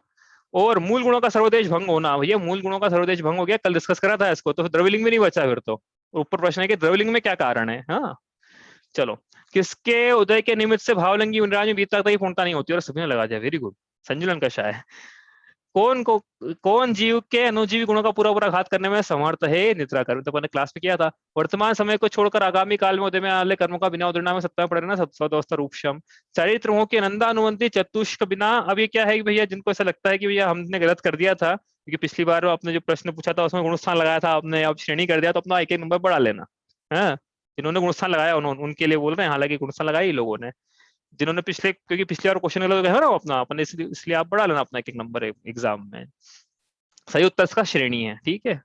और मूल गुणों का सर्वोदेश भंग होना, भैया मूल गुणों का सर्वोदेश भंग हो गया, कल डिस्कस करा था इसको, तो द्रव्यलिंग में नहीं बचा फिर तो। ऊपर प्रश्न है कि द्रव्यलिंग में क्या कारण है। हाँ, चलो, किसके उदय के निमित्त से भावलिंगी राज में वीत रागता की पूर्णता नहीं होती? और सभी ने लगा दिया, वेरी गुड, संजलन कषाय। कौन जीव के अनुजीवी गुणों का पूरा पूरा घात करने में समर्थ है? निद्रा कर्म, तो अपने क्लास में किया था। वर्तमान समय को छोड़कर आगामी काल में उदय में आने कर्मों का बिना उदरणा में सत्ता पड़े ना सदवस्था रूपशम चरित्र के नंदानुवंती चतुष्क बिना। अब ये क्या है कि भैया जिनको ऐसा लगता है कि भैया हमने गलत कर दिया था, क्योंकि पिछली बार आपने जो प्रश्न पूछा था उसमें गुणस्थान लगाया था आपने, अब श्रेणी कर दिया, तो अपना एक एक नंबर बढ़ा लेना है। जिन्होंने गुणस्थान लगाया उन्होंने, उनके लिए बोल रहे हैं, हालांकि गुणस्थान लगाया ही लोगों ने। जिन्होंने पिछले, क्योंकि पिछली बार क्वेश्चन गलत है ना अपना अपने, इसलिए आप बढ़ा लेना अपना एक एक नंबर एग्जाम में। सही उत्तर इसका श्रेणी है, ठीक है।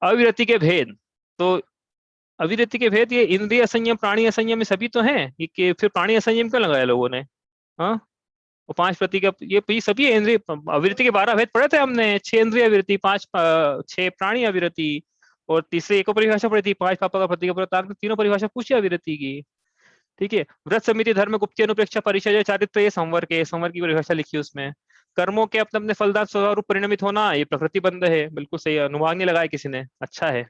अविरति के भेद, तो अविरति के भेद, ये इंद्रिय असंयम प्राणी असंयम में सभी तो हैं, ये फिर प्राणी असंयम क्यों लगाया लोगों ने? हाँ, वो पांच प्रति का ये सभी इंद्रिय अविरति के 12 भेद पढ़े थे हमने, 6 इंद्रिय अविरति, 6 प्राणी अविरति, और तीसरे एक परिभाषा पढ़ी थी, 5 पापा का प्रति का तीनों परिभाषा पूछी अविरति की। ठीक है, व्रत समिति धर्म गुप्ती अनुप्रेक्षा परिचय चारित्र, ये संवर के संवर की परिभाषा लिखी उसमें। कर्मों के अपने अपने फलदार स्वरूप परिणमित होना, ये प्रकृति बंध है, बिल्कुल सही, अनुभाग नहीं लगाया किसी ने, अच्छा है।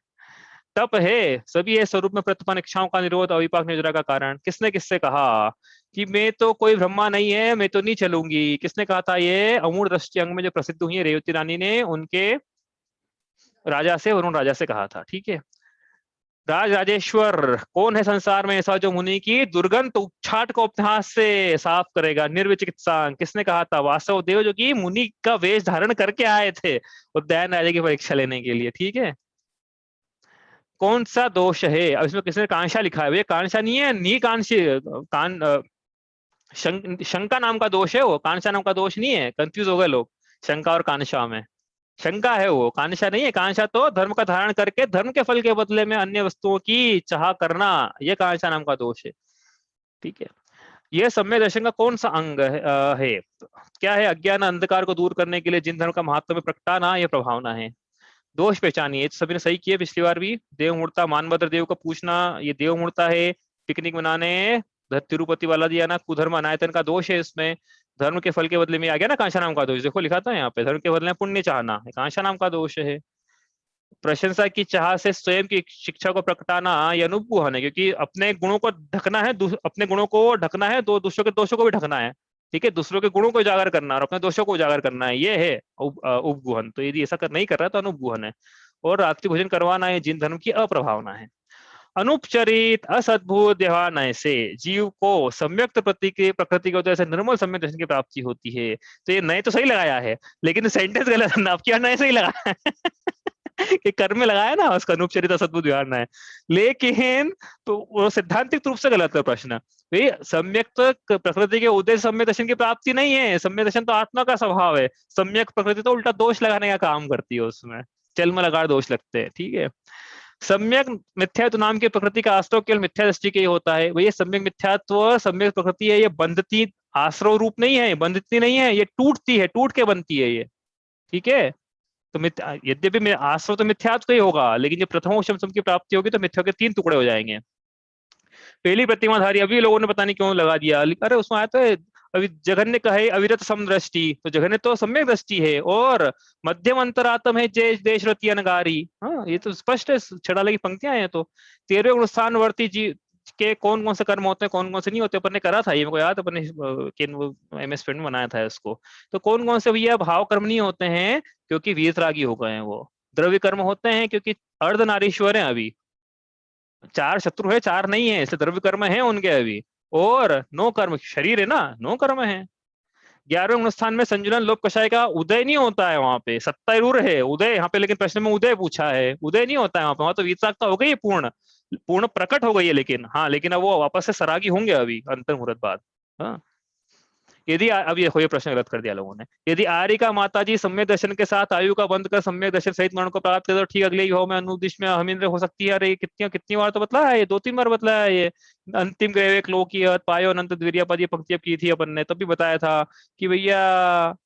तप है, सभी है स्वरूप में प्रत्यपान इच्छाओं का निरोध, अविपाक निद्रा का कारण। किसने किससे कहा कि मैं तो कोई ब्रह्मा नहीं है, मैं तो नहीं चलूंगी? किसने कहा था ये? अमूढ़ दृष्टि अंग में जो प्रसिद्ध हुई है रेवती रानी ने, उनके राजा से, वरुण राजा से कहा था। ठीक है, राज राजेश्वर कौन है संसार में ऐसा जो मुनि की दुर्गंध उच्छाट को अपने हाथ से साफ करेगा? निर्विचिकित्सा, किसने कहा था? वासव देव, जो कि मुनि का वेश धारण करके आए थे उद्यान राजा की परीक्षा लेने के लिए। ठीक है, कौन सा दोष है? अब इसमें किसने कांशा लिखा है? ये कांशा नहीं है, नी कांशी, कान शंका नाम का दोष है वो, कांशा नाम का दोष नहीं है, कंफ्यूज हो गए लोग शंका और कांशा में। शंका है वो, कांशा नहीं है। कांशा तो धर्म का धारण करके धर्म के फल के बदले में अन्य वस्तुओं की चाह करना, यह कांशा नाम का दोष है। ठीक है, यह सम्यक दर्शन का कौन सा अंग है? क्या है? अज्ञान अंधकार को दूर करने के लिए जिन धर्म का महात्मा में प्रगटाना, यह प्रभावना है। दोष पहचानिए, तो सभी ने सही किया पिछली बार भी। देव मूर्ता, मानभद्र देव का पूछना, ये देव मूर्ता है, पिकनिक मनाने तिरुपति बालाजी आना, कुधर्म अनायतन का दोष है इसमें। धर्म के फल के बदले में आ गया ना कांशा नाम का दोष, देखो लिखा था यहाँ पे, धर्म के बदले में पुण्य चाहना, कांशा नाम का दोष है। प्रशंसा की चाह से स्वयं की शिक्षा को प्रकटाना, यह अनुग्रहण है, क्योंकि अपने गुणों को ढकना है, अपने गुणों को ढकना है, दो दूसरों के दोषों को भी ढकना है। ठीक है, दूसरों के गुणों को उजागर करना और अपने दोषों को उजागर करना है, ये है उपगुहन। तो यदि ऐसा नहीं कर रहा तो अनुपगुहन है। और रात्रि भोजन करवाना है, जिन धर्म की अप्रभावना है। अनुपचरित असद्भुत व्यवहार से जीव को सम्यक प्रकृति के उदय से निर्मल सम्यक दर्शन की प्राप्ति होती है। तो ये नए तो सही लगाया है, लेकिन सेंटेंस गलत है, आपके नए सही लगाया है कि कर्म में लगाया ना, उसका अनुपचरित असद्भुत व्यवहार है, लेकिन तो वो सिद्धांतिक रूप से गलत है प्रश्न। सम्यक तो प्रकृति के उदय सम्यक दर्शन की प्राप्ति नहीं है, सम्यक दर्शन तो आत्मा का स्वभाव है, सम्यक प्रकृति तो उल्टा दोष लगाने का काम करती है, उसमें चल लगार दोष लगते हैं। ठीक है, सम्यक मिथ्यात्व नाम की प्रकृति का आश्रय केवल मिथ्या दृष्टि के ही होता है। वही सम्यक मिथ्यात्व सम्यक प्रकृति है, ये बंधती आश्रय रूप नहीं है, बंधती नहीं है, ये टूटती है, टूट के बनती है ये। ठीक है, तो यद्यपि आश्रय तो मिथ्यात्व का ही होगा, लेकिन जब प्रथम सम की प्राप्ति होगी तो मिथ्या के 3 टुकड़े हो जाएंगे। पहली प्रतिमाधारी, अभी लोगों ने पता नहीं क्यों लगा दिया, अरे उसमें आया तो अभी जघन्य कहे अविरत समदृष्टि, तो जघन्य तो सम्यक दृष्टि है, और मध्यम अंतरात्म है जय देश रति अनगारी। हाँ, ये तो स्पष्ट है, छड़ाले की पंक्तियां हैं। तो 13वें गुणस्थानवर्ती जी के कौन कौन से कर्म होते हैं, कौन कौन से नहीं होते, अपन ने करा था ये, मेरे को याद, अपन ने MS फ्रेंड बनाया था इसको। तो कौन कौन से भैया भाव कर्म नहीं होते हैं, क्योंकि वीतरागी हो गए हैं वो। द्रव्य कर्म होते हैं क्योंकि अर्धनारीश्वर है अभी, 4 शत्रु है, 4 नहीं है, इसलिए द्रव्य कर्म है उनके अभी। और नो कर्म, शरीर है ना, नो कर्म है। 11वें गुणस्थान में संजुलन लोप कषाय का उदय नहीं होता है, वहां पे सत्ता जरूर है, उदय यहाँ पे, लेकिन प्रश्न में उदय पूछा है, उदय नहीं होता है वहां पे, वहां तो वीतरागता हो गई है, पूर्ण पूर्ण प्रकट हो गई है, लेकिन हाँ, लेकिन अब वो वापस से सरागी होंगे अभी अंतर मुहूर्त बाद। हाँ, यदि अब ये प्रश्न गलत कर दिया लोगों ने। यदि आर्यिका माता जी सम्यक दर्शन के साथ आयु का बंद कर सम्यक दर्शन सहित मरण को प्राप्त कर, तो ठीक अगले युग में अनुदिश में हमिंद्र हो सकती है। अरे कितनी कितनी बार तो बतलाया है, 2-3 बार बतलाया है ये। अंतिम ग्रह एक लोकियत पायो अनंत द्वितीय पद, ये पंक्तियां की थी अपन ने, तब भी बताया था कि भैया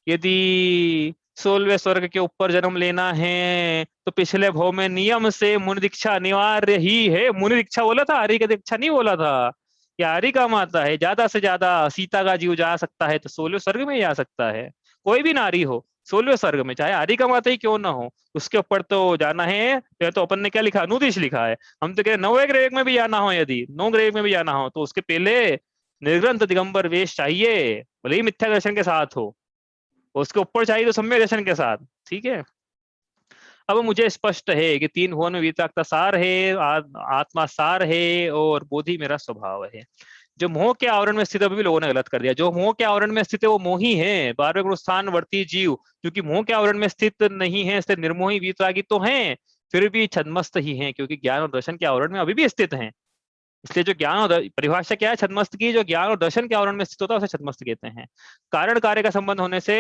यदि 16वें स्वर्ग के ऊपर जन्म लेना है तो पिछले भव में नियम से मुनि दीक्षा अनिवार्य ही है। मुनि दीक्षा बोला था, आर्य की दीक्षा नहीं बोला था। या आर्य का माता है, ज्यादा से ज्यादा सीता का जीव जा सकता है तो 16वें स्वर्ग में ही जा सकता है, कोई भी नारी हो 16वें स्वर्ग में, चाहे आर्य का माता ही क्यों ना हो, उसके ऊपर तो जाना है। तो अपन ने क्या लिखा, अनुदिश लिखा है, हम तो कह 9वें ग्रेव में भी जाना हो, यदि 9 ग्रेव में भी जाना हो तो उसके पहले निर्ग्रंथ दिगंबर वेश चाहिए, भले ही मिथ्या दर्शन के साथ हो, उसके ऊपर चाहिए तो सम्यक दर्शन के साथ। ठीक है, अब मुझे स्पष्ट है कि 3 भुवन में वीतरागता सार है, आत्मा सार है, और बोधि मेरा स्वभाव है। जो मोह के आवरण में स्थित है, अभी भी लोगों ने गलत कर दिया, जो मोह के आवरण में स्थित है वो मोही है, 12वें गुणस्थान वर्ती जीव, क्योंकि मोह के आवरण में स्थित नहीं है, इसलिए निर्मोही वीतरागी तो हैं, फिर भी छद्मस्त ही हैं, क्योंकि ज्ञान और दर्शन के आवरण में अभी भी स्थित हैं। इसलिए जो ज्ञान और परिभाषा क्या है छद्मस्त की, जो ज्ञान और दर्शन के आवरण में स्थित होता है उसे छद्मस्त कहते हैं। कारण कार्य का संबंध होने से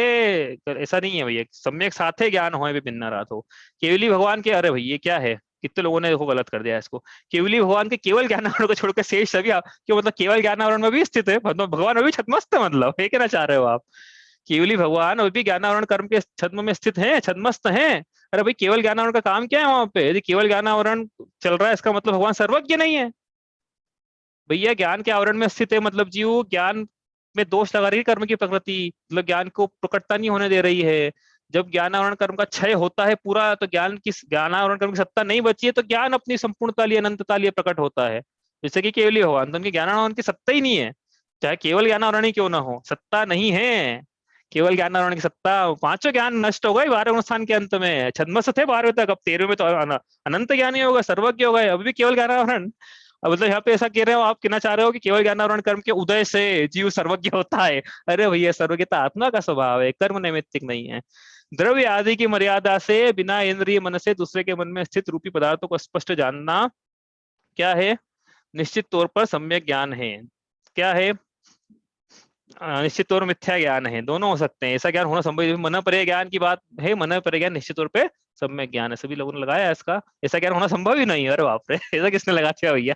ऐसा नहीं है भैया, सम्यक साथे ज्ञान होए भी भिन्न रात हो। केवली भगवान के, अरे भैया क्या है, कितने लोगों ने देखो गलत कर दिया इसको। केवली भगवान के केवल ज्ञान आवरण को छोड़कर शेष सभी क्यों, मतलब केवल ज्ञान आवरण में भी स्थित है, मतलब भगवान अभी छद्मस्त है, मतलब ये कहना चाह रहे हो आप? केवली भगवान अभी भी ज्ञान आवरण कर्म के छद्म में स्थित है, छद्मस्त है। अरे भाई केवल ज्ञान आवरण का काम क्या है वहां पे? यदि केवल ज्ञान आवरण चल रहा है, इसका मतलब भगवान सर्वज्ञ नहीं है। भैया ज्ञान के आवरण में स्थित है, मतलब जीव ज्ञान में दोष लगा रही है कर्म की प्रकृति, मतलब ज्ञान को प्रकटता नहीं होने दे रही है। जब ज्ञान आवरण कर्म का क्षय होता है पूरा, तो ज्ञान आवरण कर्म की सत्ता नहीं बची है, तो ज्ञान अपनी संपूर्णता लिए अनंतता लिए प्रकट होता है। जैसे कि केवली भगवान, तो उनकी ज्ञान आवरण की सत्ता ही नहीं है, चाहे केवल ज्ञान आवरण ही क्यों ना हो, सत्ता नहीं है केवल ज्ञान आवरण की सत्ता। 5 12 नष्ट हो गए 12वें स्थान के अंत में, छद्मस थे 12वें तक, अब 13वें में तो अनंत ज्ञानी हो गए, सर्वज्ञ हो गए, अभी भी केवल ज्ञान आवरण। अब मतलब यहाँ पे ऐसा कह रहे हो आप, कहना चाह रहे हो कि केवल ज्ञान आवरण कर्म के उदय से जीव सर्वज्ञ होता है? अरे भैया सर्वज्ञता आत्मा का स्वभाव है, कर्म नैमित्तिक नहीं है। द्रव्य आदि की मर्यादा से बिना इंद्रिय मन से दूसरे के मन में स्थित रूपी पदार्थों को स्पष्ट जानना क्या है? निश्चित तौर पर सम्यक ज्ञान है। क्या है? निश्चित तौर पर मिथ्या ज्ञान है, दोनों हो सकते हैं, ऐसा ज्ञान होना संभव है। मन पर ज्ञान की बात है, मन पर ज्ञान निश्चित तौर पे सब में ज्ञान है, सभी लोगों ने लगाया है इसका, ऐसा ज्ञान होना संभव ही नहीं है। अरे बाप रे ऐसा किसने लगा दिया भैया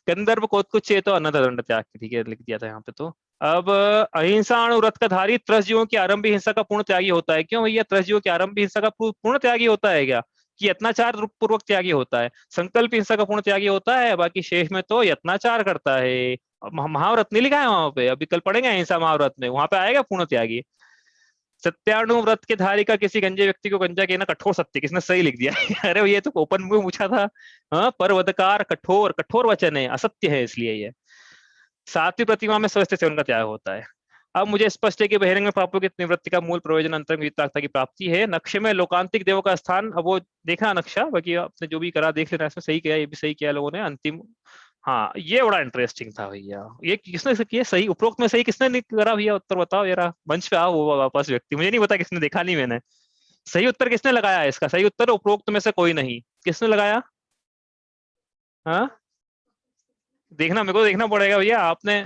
कंदर्प कोत्कुच तो अनंत दंड त्याग, ठीक है लिख दिया था यहाँ पे। तो अब अहिंसा अणुव्रत का धारी त्रसजीवों की आरंभी हिंसा का पूर्ण त्यागी होता है। क्यों भैया, त्रसजीवों की आरंभी हिंसा का पूर्ण त्यागी होता है क्या, कि यत्नाचार पूर्वक त्यागी होता है? संकल्प हिंसा का पूर्ण त्यागी होता है, बाकी शेष में तो यत्नाचार करता है। महाव्रत नहीं लिखा है वहां पे, अभी कल पढ़ेंगे अहिंसा महाव्रत में, वहां पे आएगा पूर्ण त्यागी। सत्यानुव्रत के धारी का किसी गंजे व्यक्ति को गंजा कहना कठोर सत्य, किसने सही लिख दिया अरे ये तो ओपन में पूछा था। हाँ, परवदकार कठोर, कठोर वचन है, असत्य है इसलिए ये। सातवीं प्रतिमा में स्वस्थ सेवन का त्याग होता है। अब मुझे स्पष्ट है कि बहिरंग में पापों की निवृत्ति का मूल प्रयोजन अंतरंग वितरागता की प्राप्ति है। नक्शे में लोकांतिक देवों का स्थान, अब वो देखना नक्शा, बाकी आपने जो भी करा देख लेना, इसमें सही किया, ये भी सही किया लोगों ने अंतिम। हाँ ये बड़ा इंटरेस्टिंग था भैया, ये किसने से किया सही, उपरोक्त में सही किसने नहीं करा भैया, उत्तर बताओ जरा, मंच पे आओ वो वापस व्यक्ति, मुझे नहीं पता किसने, देखा नहीं मैंने। सही उत्तर किसने लगाया है इसका, सही उत्तर उपरोक्त में से कोई नहीं, किसने लगाया? हाँ देखना, मेरे को देखना पड़ेगा भैया, आपने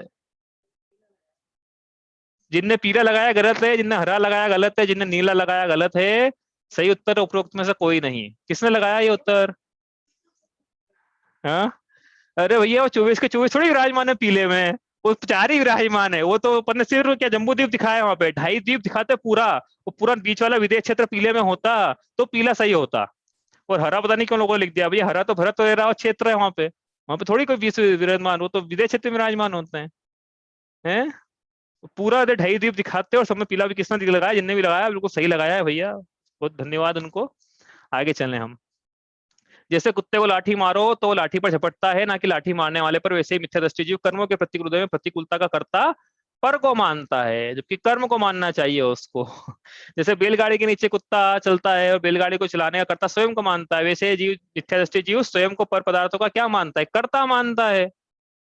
जिनने पीला लगाया गलत है, जिनने हरा लगाया गलत है, जिनने नीला लगाया गलत है। सही उत्तर उपरोक्त में से कोई नहीं, किसने लगाया ये उत्तर? हाँ अरे भैया वो 24 के 24 थोड़ी विराजमान है पीले में, वो 4 ही विराजमान है, वो तो अपन ने सिर्फ क्या जम्बू द्वीप दिखाया वहां पे, 2.5 द्वीप दिखाते पूरा, वो पूरा बीच वाला विदेश क्षेत्र पीले में होता तो पीला सही होता। और हरा पता नहीं क्यों लोगों ने लिख दिया भैया, हरा तो भरत वगैरह क्षेत्र है वहां पे थोड़ी कोई बीच विराजमान, वो तो विदेश क्षेत्र में विराजमान होते हैं। पूरा 2.5 द्वीप दिखाते और सब में पीला भी किसने लगाया, जिनने भी लगाया बिल्कुल सही लगाया है भैया, बहुत धन्यवाद उनको। आगे चलें हम। जैसे कुत्ते को लाठी मारो तो वो लाठी पर झपटता है, ना कि लाठी मारने वाले पर, वैसे ही मिथ्या दृष्टि जीव कर्मों के प्रतिकूल में प्रतिकूलता का करता पर को मानता है, जबकि कर्म को मानना चाहिए उसको जैसे बैलगाड़ी के नीचे कुत्ता चलता है और बैलगाड़ी को चलाने का कर्ता स्वयं को मानता है, वैसे जीव मिथ्या दृष्टि जीव स्वयं को पर पदार्थों का क्या मानता है, कर्ता मानता है।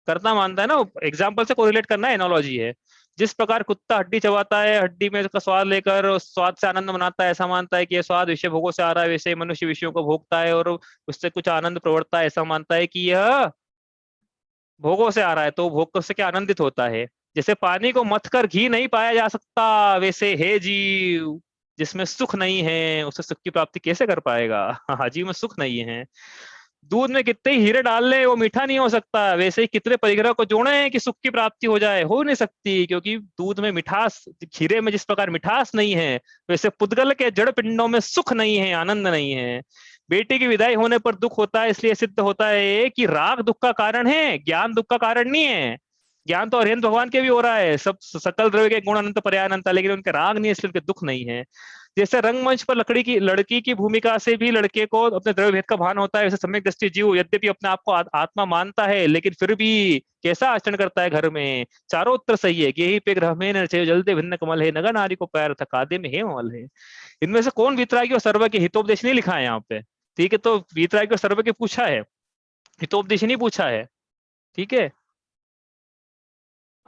करना मानता है ना, एग्जाम्पल से कोरिलेट करना एनोलॉजी है। जिस प्रकार कुत्ता हड्डी चबाता है, हड्डी में उसका स्वाद लेकर उस स्वाद से आनंद मनाता है, ऐसा मानता है कि यह स्वाद विषय भोगों से आ रहा है, वैसे ही मनुष्य विषयों को भोगता है और उससे कुछ आनंद प्रवृत्ता है, ऐसा मानता है कि यह भोगों से आ रहा है तो भोग से क्या आनंदित होता है। जैसे पानी को मथ कर घी नहीं पाया जा सकता, वैसे हे जीव जिसमें सुख नहीं है उसे सुख की प्राप्ति कैसे कर पाएगा हाँ जीव में सुख नहीं है। दूध में कितने ही हीरे डाल ले वो मीठा नहीं हो सकता, वैसे ही कितने परिग्रह को जोड़े कि सुख की प्राप्ति हो जाए, हो नहीं सकती, क्योंकि दूध में मिठास, खीरे में जिस प्रकार मिठास नहीं है, वैसे पुद्गल के जड़ पिंडों में सुख नहीं है, आनंद नहीं है। बेटे की विदाई होने पर दुख होता है, इसलिए सिद्ध होता है कि राग दुख का कारण है, ज्ञान दुख का कारण नहीं है। ज्ञान तो अरिहंत भगवान के भी हो रहा है, सब सकल द्रव्य के गुण अनंत पर्यायनंत, लेकिन उनके राग नहीं है, इसलिए उनके दुख नहीं है। जैसे रंगमंच पर लड़की की भूमिका से भी लड़के को अपने द्रव्य भेद का भान होता है, वैसे सम्यक दृष्टि जीव यद्यपि अपने आप को आत्मा मानता है, लेकिन फिर भी कैसा आचरण करता है घर में। चारों उत्तर सही है, गेही पे ग्रह में नचे जलदे भिन्न कमल है, नगर नारी को पैर था कादे में हे मल है। इनमें से कौन वीतरागी और सर्व के हितोपदेश नहीं लिखा है यहाँ पे, ठीक है, तो वीतरागी और सर्व के पूछा है, हितोपदेश नहीं पूछा है, ठीक है।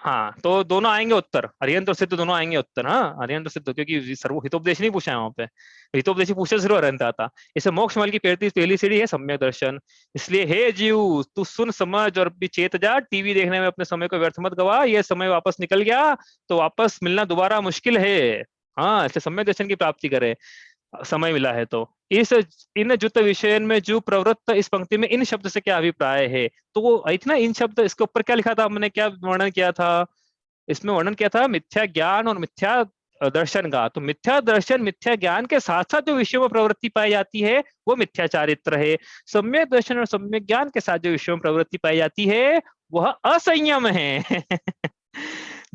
हाँ तो दोनों आएंगे उत्तर, अरिहंत और सिद्ध दोनों आएंगे उत्तर, हाँ अरिहंत और सिद्ध, क्योंकि सर्व हितोपदेश नहीं पूछा है वहां पे, हितोपदेश पूछे सिर्फ अरिहंत आता। इसे मोक्ष मल की पहली सीढ़ी है सम्यक दर्शन। इसलिए हे जीव तू सुन समझ और भी चेत जा, टीवी देखने में अपने समय को व्यर्थ मत गवा, ये समय वापस निकल गया तो वापस मिलना दोबारा मुश्किल है। हाँ इसलिए सम्यक दर्शन की प्राप्ति करे, समय मिला है तो। इस इन जुत विषय में जो प्रवृत्त, इस पंक्ति में इन शब्द से क्या अभिप्राय है, तो वो आई थी ना इन शब्द, इसके ऊपर क्या लिखा था हमने, क्या वर्णन किया था, इसमें वर्णन किया था मिथ्या ज्ञान और मिथ्या दर्शन का। तो मिथ्या दर्शन मिथ्या ज्ञान के साथ साथ जो विषयों में प्रवृत्ति पाई जाती है वो मिथ्या चारित्र है। सम्यक दर्शन और सम्यक ज्ञान के साथ जो विषयों में प्रवृत्ति पाई जाती है वह असंयम है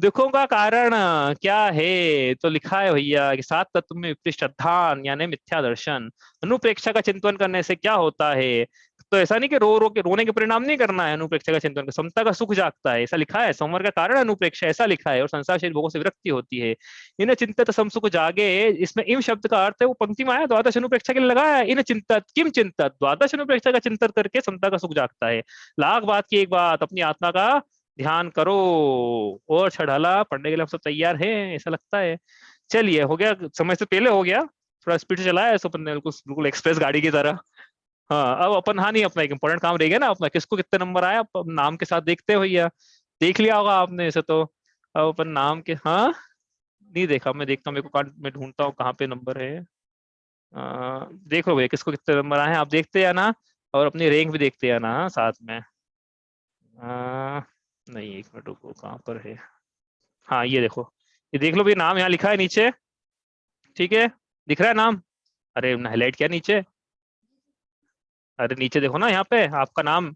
दुखों का कारण क्या है, तो लिखा है भैया कि सात तत्व में विपरीत श्रद्धान यानी मिथ्या दर्शन। अनुप्रेक्षा का चिंतन करने से क्या होता है, तो ऐसा नहीं कि रो रो के रोने के परिणाम नहीं करना है, अनुप्रेक्षा का चिंतन का समता का सुख जागता है, ऐसा लिखा है। सोमवार का कारण अनुप्रेक्षा ऐसा लिखा है, और संसार शरीर भोगों से विरक्ति होती है। इन चिंतित समसुख जागे, इसमें इम शब्द का अर्थ है वो पंक्ति में आया द्वादश अनुप्रेक्षा के लिए लगाया है, इन चिंतित किम चिंतित, द्वादश अनुप्रेक्षा का चिंतन करके समता का सुख जागता है। लाख बात की एक बात, अपनी आत्मा का ध्यान करो। और छढ़ाला पढ़ने के लिए हम सब तैयार हैं ऐसा लगता है। चलिए हो गया, समय से पहले हो गया, थोड़ा स्पीड से चलाया है अपन ने, बिल्कुल एक्सप्रेस गाड़ी की तरह। हाँ अब अपन, हाँ नहीं अपना एक इंपॉर्टेंट काम रह गया ना अपना, किसको कितने नंबर आया नाम के साथ देखते हो भैया, देख लिया होगा आपने ऐसे तो। अब अपन नाम के, हाँ नहीं देखा, मैं देखता हूँ, मेरे को मैं ढूंढता हूँ कहाँ पे नंबर है। देखो भैया किसको कितने नंबर आए हैं, आप देखते हैं ना, और अपनी रैंक भी देखते हैं ना, हाँ, साथ में। नहीं, एक मिनट रुको, कहाँ पर है। हाँ ये देखो, ये देख लो भाई, नाम यहाँ लिखा है नीचे, ठीक है, दिख रहा है नाम। अरे हाईलाइट किया नीचे, अरे नीचे देखो ना, यहाँ पे आपका नाम,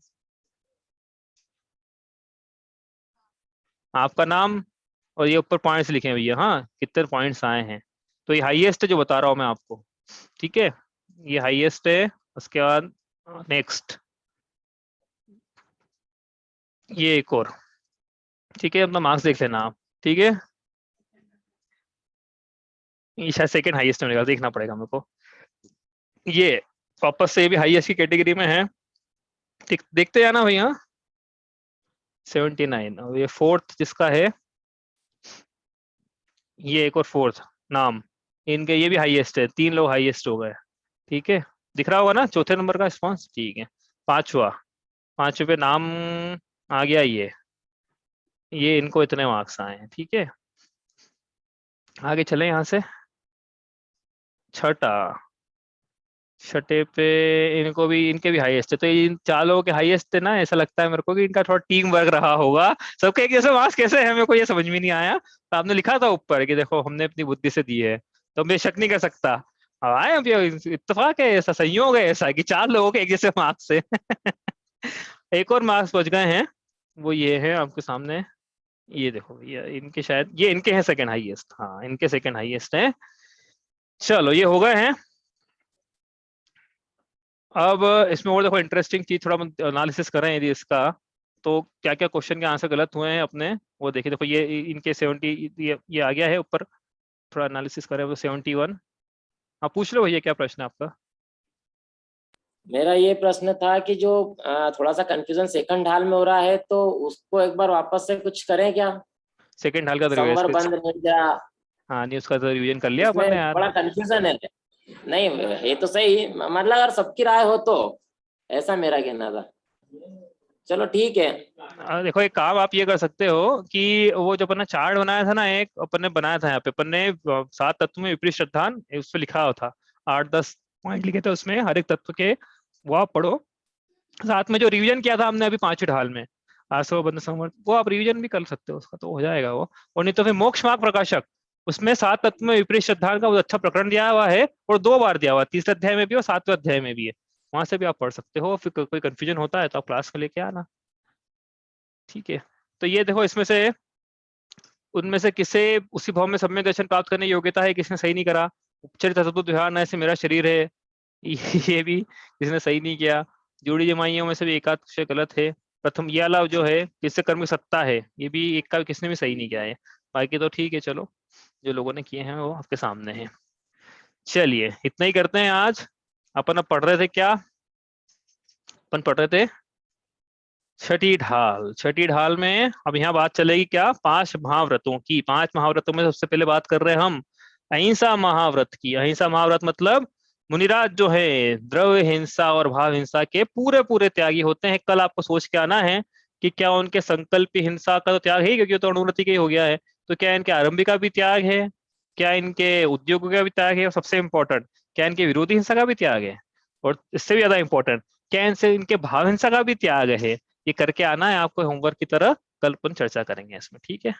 आपका नाम, और ये ऊपर पॉइंट्स लिखे हैं भैया, हाँ कितने पॉइंट्स आए हैं। तो ये हाईएस्ट है जो बता रहा हूँ मैं आपको, ठीक है, ये हाईएस्ट है। उसके बाद नेक्स्ट, ये एक और, ठीक है, अपना मार्क्स देख लेना आप, ठीक है। ये शायद सेकंड हाईएस्ट में देखना पड़ेगा मेरे को। ये वापस से ये भी हाईएस्ट की कैटेगरी में है, देखते जाना भैया। 79, और ये फोर्थ जिसका है, ये एक और फोर्थ नाम, इनके ये भी हाईएस्ट है, 3 लोग हाईएस्ट हो गए, ठीक है। दिख रहा होगा ना चौथे नंबर का रिस्पॉन्स, ठीक है। पांचवा, पांचवे पे नाम आ गया, ये इनको इतने मार्क्स आए हैं, ठीक है। आगे चले यहाँ से। छठा, छठे पे इनको भी, इनके भी हाईएस्ट है, तो ये इन 4 लोगों के हाईएस्ट है ना, ऐसा लगता है मेरे को कि इनका थोड़ा टीम वर्क रहा होगा। सबके एक जैसे मार्क्स कैसे है, मेरे को ये समझ में नहीं आया। तो आपने लिखा था ऊपर कि देखो हमने अपनी बुद्धि से दी है, तो मैं शक नहीं कर सकता। अब आए अभी, इत्तेफाक है ऐसा, संयोग है ऐसा कि 4 लोगों के एक जैसे मार्क्स है। एक और मार्क्स बच गए हैं, वो ये है आपके सामने, ये देखो भैया, इनके शायद ये इनके हैं सेकंड हाईएस्ट, हाँ इनके सेकंड हाईएस्ट है। चलो ये हो गए हैं। अब इसमें और देखो इंटरेस्टिंग चीज, थोड़ा एनालिसिस करें यदि इसका, तो क्या क्या क्वेश्चन के आंसर गलत हुए हैं अपने, वो देखिए। देखो ये इनके 70, ये आ गया है ऊपर, थोड़ा एनालिसिस करें, वो 71। हाँ पूछ लो भैया, क्या प्रश्न है आपका। मेरा ये प्रश्न था कि जो थोड़ा सा कंफ्यूजन सेकंड हाल में हो रहा है, तो उसको एक बार वापस से कुछ करें क्या? सेकंड हाल का तो संवर रिवाइज, बंद निंजा, हाँ नहीं उसका तो रिवीजन कर लिया अपन इसमें ने यार। बड़ा कंफ्यूजन है। नहीं, ये तो सही, मतलब अगर सबकी राय हो तो, ऐसा मेरा कहना था। चलो ठीक है। देखो एक काम आप ये कर सकते हो कि वो जो अपन ने चार्ट बनाया था ना, एक अपन ने बनाया था यहाँ पे, अपन ने 7 तत्व में विपरीत श्रद्धान उस पे लिखा हुआ था, 8-10 पॉइंट लिखे थे उसमें हर एक तत्व के, वो आप पढ़ो। साथ में जो रिवीजन किया था हमने अभी 5वें ढाल में, आसव बंद संवर, वो आप रिवीजन भी कर सकते हो उसका, तो हो जाएगा वो। और नहीं तो फिर मोक्ष मार्ग प्रकाशक, उसमें 7 तत्व में विपरीत श्रद्धान का बहुत अच्छा प्रकरण दिया हुआ है, और 2 बार दिया हुआ है, तीसरे अध्याय में भी और 7वें अध्याय में भी है। वहां से भी आप पढ़ सकते हो, फिर कोई कंफ्यूजन होता है तो आप क्लास में लेके आना, ठीक है। तो ये देखो इसमें से, उनमें से किसे उसी भाव में सम्यक दर्शन प्राप्त करने की योग्यता है, किसने सही नहीं करा। उपचरित अद्भुत विहार ऐसे मेरा शरीर है, ये भी किसने सही नहीं किया। जोड़ी जमाइयों में से भी एकाध अक्षर गलत है। प्रथम ये वाला जो है, किससे कर्म की सत्ता है, ये भी एक का किसने भी सही नहीं किया है। बाकी तो ठीक है, चलो जो लोगों ने किए हैं वो आपके सामने है। चलिए इतना ही करते हैं आज। अपन अब पढ़ रहे थे क्या, अपन पढ़ रहे थे छठी ढाल। छठी ढाल में अब यहाँ बात चलेगी क्या, 5 महाव्रतों की। 5 महाव्रतों में सबसे पहले बात कर रहे हैं हम अहिंसा महाव्रत की। अहिंसा महाव्रत मतलब मुनिराज जो है द्रव्य हिंसा और भाव हिंसा के पूरे पूरे त्यागी होते हैं। कल आपको सोच के आना है कि क्या उनके संकल्प हिंसा का तो त्याग है, क्योंकि वो तो अनुवृत्ति का ही हो गया है, तो क्या इनके आरंभिक का भी त्याग है, क्या इनके उद्योगों का भी त्याग है, और सबसे इंपॉर्टेंट क्या इनके विरोधी हिंसा का भी त्याग है, और इससे भी ज्यादा इंपॉर्टेंट क्या इनसे इनके भाव हिंसा का भी त्याग है। ये करके आना है आपको होमवर्क की तरह, कल अपन चर्चा करेंगे इसमें, ठीक है।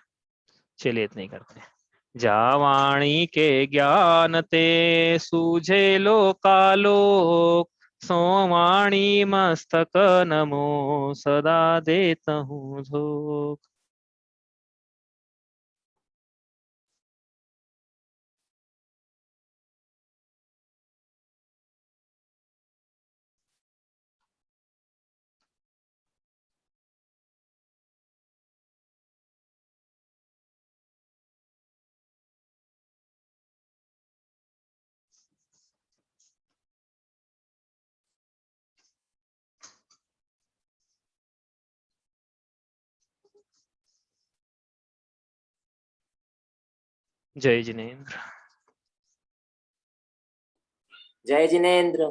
चलिए इतना ही करते हैं। जावाणी के ज्ञान ते सूझे लोकालोक, सोवाणी मस्तक नमो सदा देतहूँ धोख। जय जिनेन्द्र। जय जिनेन्द्र।